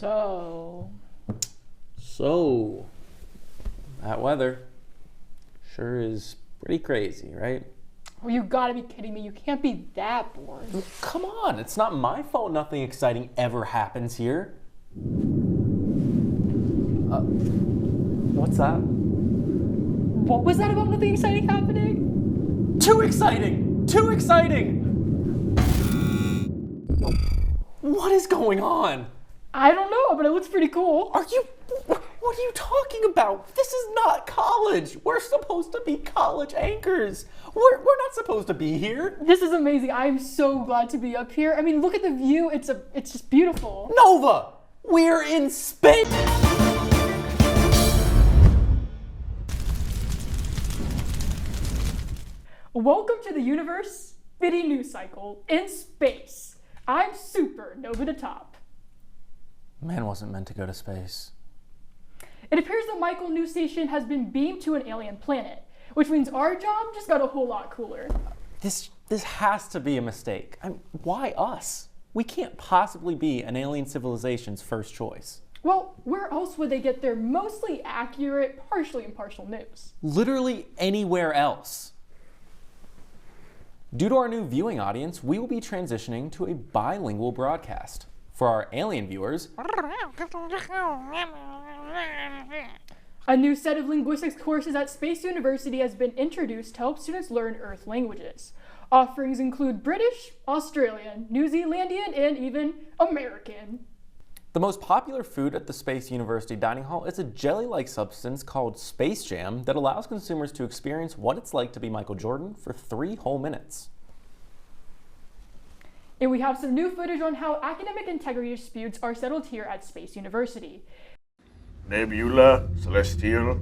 So, that weather sure is pretty crazy, right? Well, you gotta be kidding me. You can't be that bored. Come on, it's not my fault nothing exciting ever happens here. What's that? What was that about nothing exciting happening? Too exciting! Too exciting! What is going on? I don't know, but it looks pretty cool. What are you talking about? This is not college. We're supposed to be college anchors. We're not supposed to be here. This is amazing. I'm so glad to be up here. I mean, look at the view. It's just beautiful. Nova, we're in space. Welcome to the universe, Bitty UniCycle in space. I'm Super Nova the Top. Man wasn't meant to go to space. It appears the Michael New Station has been beamed to an alien planet, which means our job just got a whole lot cooler. This has to be a mistake. Why us? We can't possibly be an alien civilization's first choice. Well, where else would they get their mostly accurate, partially impartial news? Literally anywhere else. Due to our new viewing audience, we will be transitioning to a bilingual broadcast. For our alien viewers, a new set of linguistics courses at Space University has been introduced to help students learn Earth languages. Offerings include British, Australian, New Zealandian, and even American. the most popular food at the Space University dining hall is a jelly-like substance called Space Jam that allows consumers to experience what it's like to be Michael Jordan for 3 whole minutes. And we have some new footage on how academic integrity disputes are settled here at Space University. Nebula, Celestial,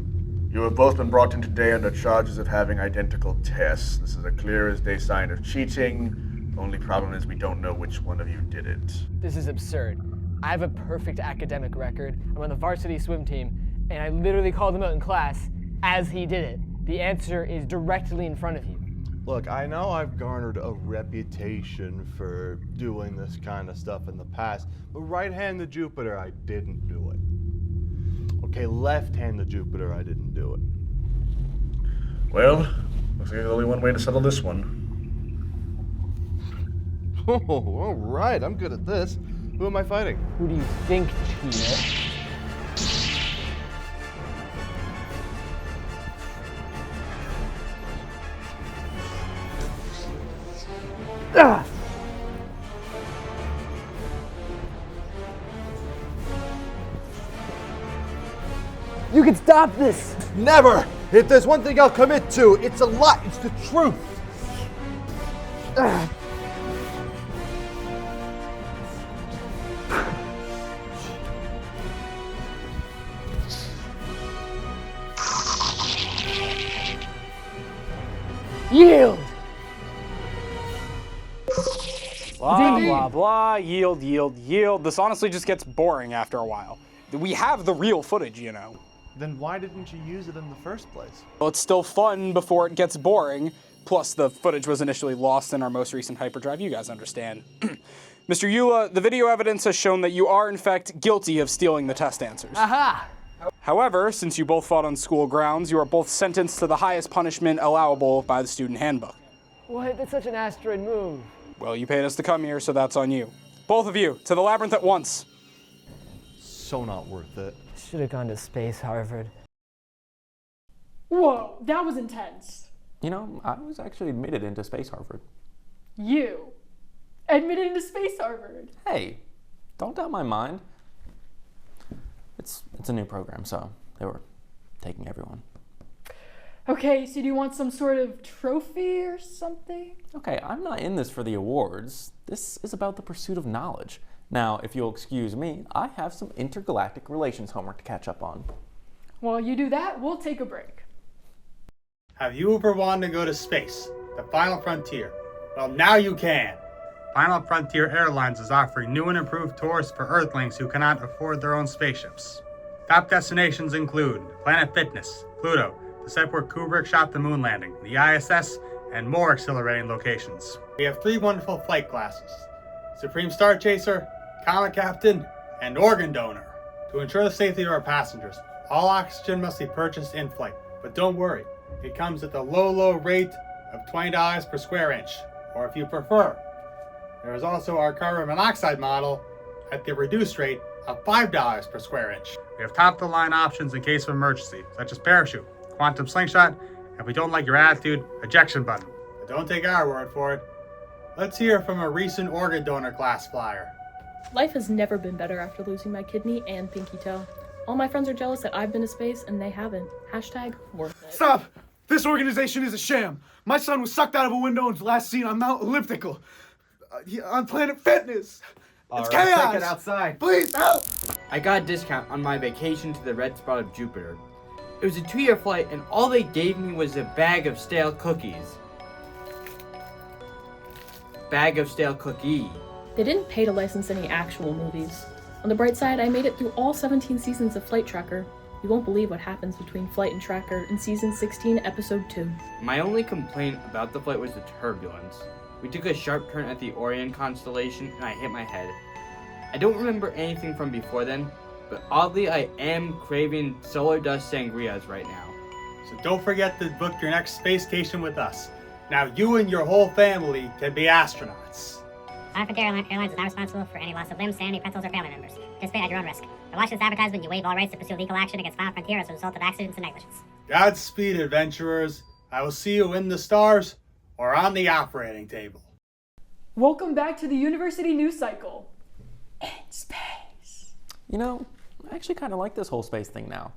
you have both been brought in today under charges of having identical tests. This is a clear as day sign of cheating. The only problem is we don't know which one of you did it. This is absurd. I have a perfect academic record. I'm on the varsity swim team, and I literally called him out in class as he did it. The answer is directly in front of you. Look, I know I've garnered a reputation for doing this kind of stuff in the past, but right-handed Jupiter, I didn't do it. Okay, left-handed Jupiter, I didn't do it. Well, looks like there's only one way to settle this one. Oh, all right, I'm good at this. Who am I fighting? Who do you think cheated? Ah! You can stop this! Never! If there's one thing I'll commit to, it's a lie. It's the truth. Ah. Yield! Blah, blah, blah, yield, yield, yield. This honestly just gets boring after a while. We have the real footage, you know. Then why didn't you use it in the first place? Well, it's still fun before it gets boring. Plus, the footage was initially lost in our most recent hyperdrive. You guys understand. Mr. Eula, the video evidence has shown that you are, in fact, guilty of stealing the test answers. Aha! However, since you both fought on school grounds, you are both sentenced to the highest punishment allowable by the student handbook. What? That's such an asteroid move. Well, you paid us to come here, so that's on you. Both of you, to the labyrinth at once. So not worth it. Should have gone to space, Harvard. Whoa, that was intense. You know, I was actually admitted into Space Harvard. You admitted into Space Harvard. Hey, don't doubt my mind. It's a new program, so they were taking everyone. Okay, so do you want some sort of trophy or something? Okay, I'm not in this for the awards. This is about the pursuit of knowledge. Now, if you'll excuse me, I have some intergalactic relations homework to catch up on. While you do that, we'll take a break. Have you ever wanted to go to space? The final frontier? Well, now you can. Final Frontier Airlines is offering new and improved tours for Earthlings who cannot afford their own spaceships. Top destinations include Planet Fitness, Pluto, the set where Kubrick shot the moon landing, the ISS, and more exhilarating locations. We have 3 wonderful flight classes: Supreme Star Chaser, Comet Captain, and organ donor. To ensure the safety of our passengers, all oxygen must be purchased in flight. But don't worry, it comes at the low rate of $20 per square inch. Or if you prefer, there is also our carbon monoxide model at the reduced rate of $5 per square inch. We have top-of-the-line options in case of emergency, such as parachute, quantum slingshot, and if we don't like your attitude, ejection button. But don't take our word for it. Let's hear from a recent organ donor class flyer. Life has never been better after losing my kidney and pinky toe. All my friends are jealous that I've been to space and they haven't. Hashtag worth it. Stop! This organization is a sham. My son was sucked out of a window and last seen on Mount Elliptical. On Planet Fitness. It's chaos! Take it outside. Please, help! I got a discount on my vacation to the red spot of Jupiter. It was a 2-year flight and all they gave me was a bag of stale cookies. Bag of stale cookie. They didn't pay to license any actual movies. On the bright side, I made it through all 17 seasons of Flight Tracker. You won't believe what happens between Flight and Tracker in Season 16, Episode 2. My only complaint about the flight was the turbulence. We took a sharp turn at the Orion constellation and I hit my head. I don't remember anything from before then, but oddly I am craving solar dust sangrias right now. So don't forget to book your next space station with us. Now you and your whole family can be astronauts. Frontier Airlines is not responsible for any loss of limbs, sanity, pretzels, or family members. Participate at your own risk. By watching this advertisement, you waive all rights to pursue legal action against Final Frontier as a result of accidents and negligence. Godspeed, adventurers. I will see you in the stars or on the operating table. Welcome back to the University News Cycle. In space. You know, I actually kind of like this whole space thing now.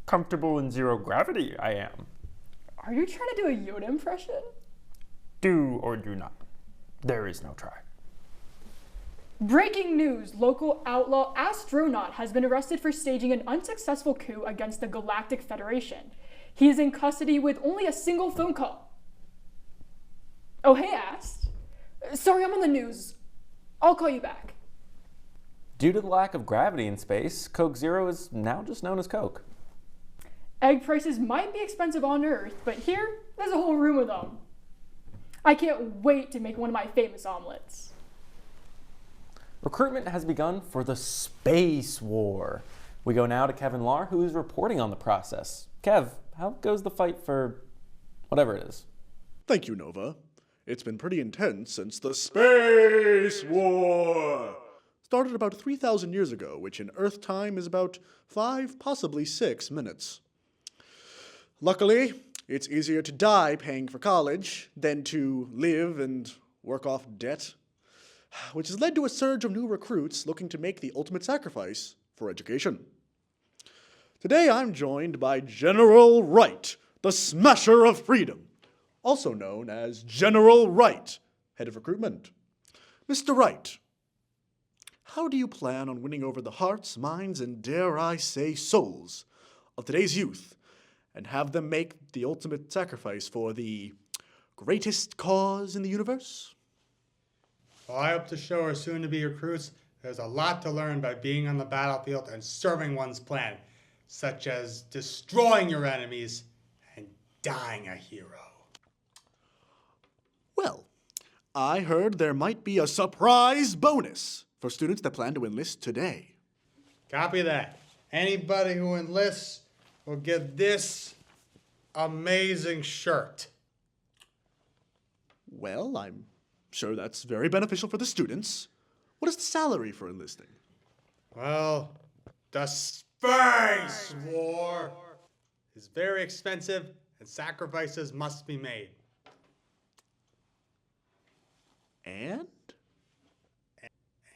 Comfortable in zero gravity, I am. Are you trying to do a Yoda impression? Do or do not. There is no try. Breaking news, local outlaw Astronaut has been arrested for staging an unsuccessful coup against the Galactic Federation. He is in custody with only a single phone call. Oh, hey, Ast. Sorry, I'm on the news. I'll call you back. Due to the lack of gravity in space, Coke Zero is now just known as Coke. Egg prices might be expensive on Earth, but here, there's a whole room of them. I can't wait to make one of my famous omelets. Recruitment has begun for the Space War. We go now to Kevin Lahr, who is reporting on the process. Kev, how goes the fight for whatever it is? Thank you, Nova. It's been pretty intense since the Space War started about 3,000 years ago, which in Earth time is about 5, possibly 6 minutes. Luckily, it's easier to die paying for college than to live and work off debt, which has led to a surge of new recruits looking to make the ultimate sacrifice for education. Today I'm joined by General Wright, the Smasher of Freedom, also known as General Wright, head of recruitment. Mr. Wright, how do you plan on winning over the hearts, minds, and dare I say souls of today's youth and have them make the ultimate sacrifice for the greatest cause in the universe? Well, I hope to show our soon-to-be recruits there's a lot to learn by being on the battlefield and serving one's planet, such as destroying your enemies and dying a hero. Well, I heard there might be a surprise bonus for students that plan to enlist today. Copy that. Anybody who enlists will get this amazing shirt. Well, I'm sure that's very beneficial for the students. What is the salary for enlisting? Well, the Space War is very expensive and sacrifices must be made. And?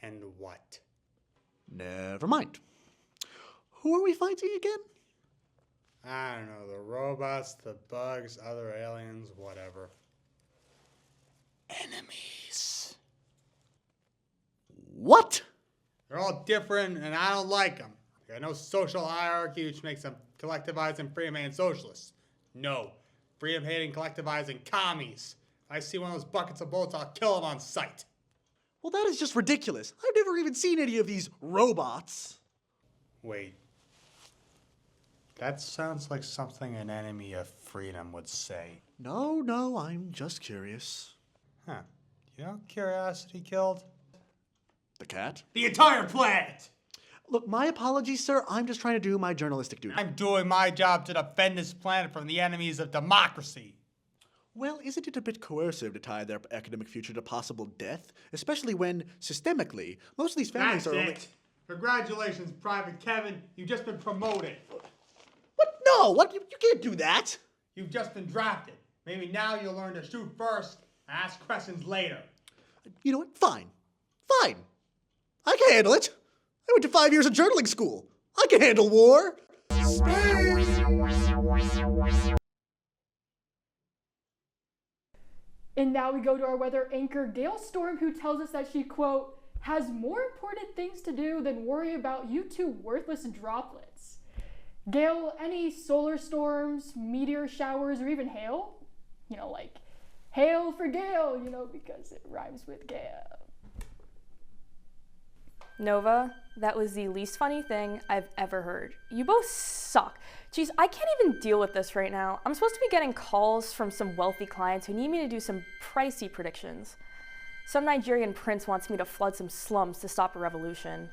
And what? Never mind. Who are we fighting again? I don't know, the robots, the bugs, other aliens, whatever. Enemies. What? They're all different and I don't like them. There's no social hierarchy which makes them collectivized and freedom-hating socialists. No. Freedom-hating, collectivizing commies. If I see one of those buckets of bullets, I'll kill them on sight. Well, that is just ridiculous. I've never even seen any of these robots. Wait. That sounds like something an enemy of freedom would say. No, I'm just curious. Huh. You know curiosity killed? The cat? The entire planet! Look, my apologies, sir. I'm just trying to do my journalistic duty. I'm doing my job to defend this planet from the enemies of democracy. Well, isn't it a bit coercive to tie their academic future to possible death? Especially when, systemically, most of these families That's are it. only... Congratulations, Private Kevin. You've just been promoted. What? No! What? You can't do that! You've just been drafted. Maybe now you'll learn to shoot first and ask questions later. You know what? Fine. Fine. I can handle it. I went to 5 years of journaling school. I can handle war. And now we go to our weather anchor, Gail Storm, who tells us that she, quote, has more important things to do than worry about you two worthless droplets. Gail, any solar storms, meteor showers, or even hail? You know, like, hail for Gail, you know, because it rhymes with Gail. Nova, that was the least funny thing I've ever heard. You both suck. Jeez, I can't even deal with this right now. I'm supposed to be getting calls from some wealthy clients who need me to do some pricey predictions. Some Nigerian prince wants me to flood some slums to stop a revolution.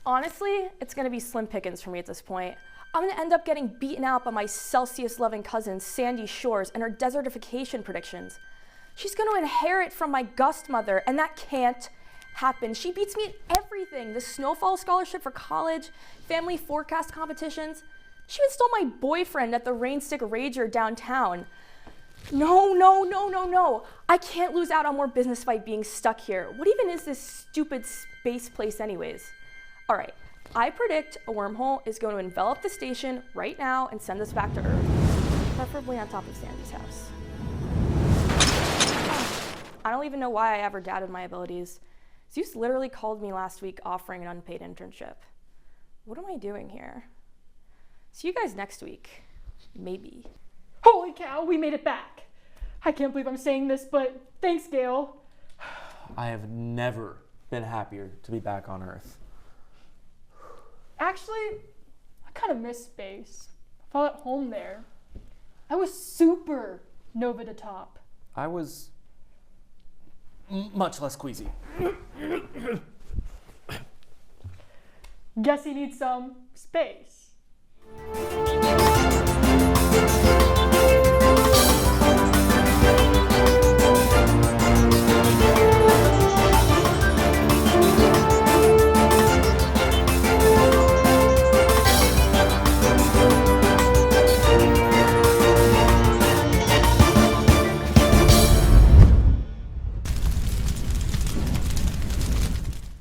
Honestly, it's gonna be slim pickings for me at this point. I'm gonna end up getting beaten out by my Celsius-loving cousin Sandy Shores and her desertification predictions. She's gonna inherit from my Gust mother, and that can't happen. She beats me at everything. The snowfall scholarship for college, family forecast competitions. She even stole my boyfriend at the Rainstick Rager downtown. No. I can't lose out on more business by being stuck here. What even is this stupid space place anyways? All right, I predict a wormhole is going to envelop the station right now and send us back to Earth, preferably on top of Sandy's house. I don't even know why I ever doubted my abilities. Zeus literally called me last week offering an unpaid internship. What am I doing here? See you guys next week. Maybe. Holy cow, we made it back. I can't believe I'm saying this, but thanks, Gail. I have never been happier to be back on Earth. Actually, I kind of miss space. I felt at home there. I was super Nova to top. I was much less queasy. Guess he needs some space.